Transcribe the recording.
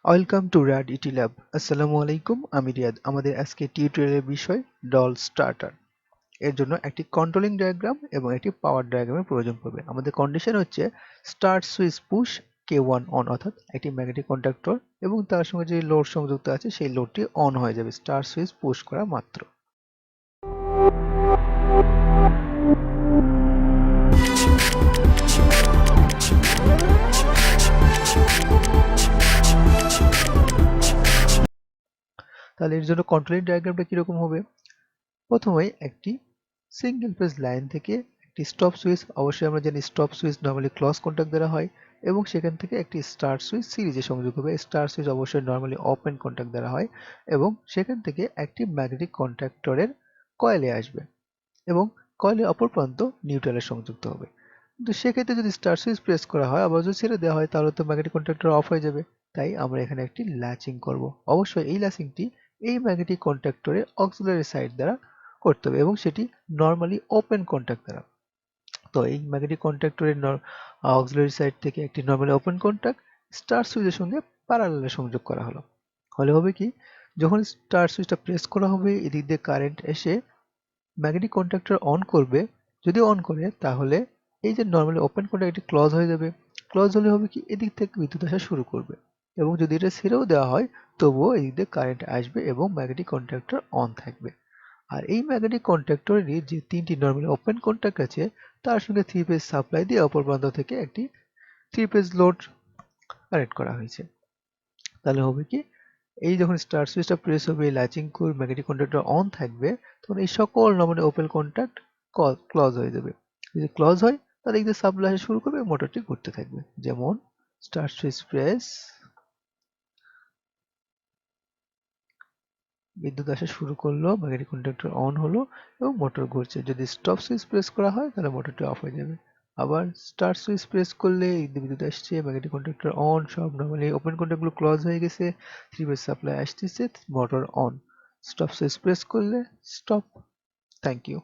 Welcome to রাড ইটি lab. আসসালামু আলাইকুম, আমি রিয়াদ। আমাদের আজকে টিউটোরিয়ালের বিষয় ডল স্টার্টার। এর জন্য একটি কন্ট্রোলিং ডায়াগ্রাম এবং একটি পাওয়ার ডায়াগ্রামের প্রয়োজন পড়বে। আমাদের কন্ডিশন হচ্ছে start switch push K1 on, অর্থাৎ একটি ম্যাগনেটিক কন্ডাক্টর এবং তার সঙ্গে যে লোড সংযুক্ত আছে সেই লোডটি অন হয়ে যাবে স্টার্ট সুইচ পুশ করা মাত্র। তাহলে এর জন্য কন্ট্রোলিং ডায়াগ্রামটা কিরকম হবে? প্রথমেই একটি সিঙ্গেল ফেজ লাইন থেকে একটি স্টপ সুইচ, অবশ্যই আমরা জানি stop switch normally close contact দ্বারা হয়, এবং সেখান থেকে একটি স্টার্ট সুইচ সিরিজে সংযোগ হবে। স্টার্ট সুইচ অবশ্যই নরমালি ওপেন কন্টাক্ট দ্বারা হয়, এবং সেখান থেকে একটি ম্যাগনেটিক কন্ট্যাক্টরের কয়েলে আসবে এবং কয়েলের অপর প্রান্ত নিউট্রালে সংযুক্ত হবে। কিন্তু সেক্ষেত্রে যদি স্টার্ট সুইচ প্রেস করা হয় আবার যদি ছেড়ে দেওয়া হয় তাহলে তো ম্যাগনেটিক কন্ট্যাক্টর অফ হয়ে যাবে। তাই আমরা এখানে একটি ল্যাচিং করব। অবশ্যই এই ল্যাচিংটি এই ম্যাগনেটিক কন্ট্যাক্টরের অক্সিলারি সাইড দ্বারা করতে হবে এবং সেটি নরমালি ওপেন কন্ট্যাক্ট দ্বারা। তো এই ম্যাগনেটিক কন্ট্যাক্টরের অক্সিলারি সাইড থেকে একটি নরমালি ওপেন কন্ট্যাক্ট স্টার সুইচের সঙ্গে প্যারালালে সংযোগ করা হলো। হলে হবে কি, যখন স্টার সুইচটা প্রেস করা হবে এদিক দিয়ে কারেন্ট এসে ম্যাগনেটিক কন্ট্যাক্টর অন করবে। যদি অন করে তাহলে এই যে নরমালি ওপেন কন্ট্যাক্ট এটি ক্লোজ হয়ে যাবে। ক্লোজ হলে হবে কি, এদিক থেকে বিদ্যুৎ আসা শুরু করবে, এবং যদি এটা ছেড়েও দেওয়া হয় তবুও এদিক দিয়ে কারেন্ট আসবে এবং ম্যাগনেটিক কন্ট্যাক্টর অন থাকবে। আর এই ম্যাগনেটিক কন্ট্যাক্টরেরই যে তিনটি নরমালি ওপেন কন্ট্যাক্ট আছে তার সঙ্গে থ্রি ফেজ সাপ্লাই দিয়ে অপর প্রান্ত থেকে একটি থ্রি ফেজ লোড কানেক্ট করা হয়েছে। তাহলে হবে কি, এই যখন স্টার সুইচটা প্রেস হবে ল্যাচিং করে ম্যাগনেটিক কন্ট্যাক্টর অন থাকবে, তখন এই সকল নরমালি ওপেন কন্ট্যাক্ট ক্লোজ হয়ে যাবে। যদি ক্লোজ হয় তাহলে এই যে সাপ্লাই আসা শুরু করবে, মোটরটি ঘুরতে থাকবে। যেমন স্টার সুইচ প্রেস, বিদ্যুৎ আসা শুরু করলো, ম্যাগনেটিক কন্ট্যাক্টর অন হলো এবং মোটর ঘুরছে। যদি স্টপ সুইচ প্রেস করা হয় তাহলে মোটরটি অফ হয়ে যাবে। আবার স্টার্ট সুইচ প্রেস করলে বিদ্যুৎ আসছে, ম্যাগনেটিক কন্ট্যাক্টর অন, সব নরমালি ওপেন কন্ট্যাক্টগুলো ক্লোজ হয়ে গেছে, থ্রি ফেজ সাপ্লাই আসতেছে, motor on. Stop switch press করলে স্টপ। Thank you.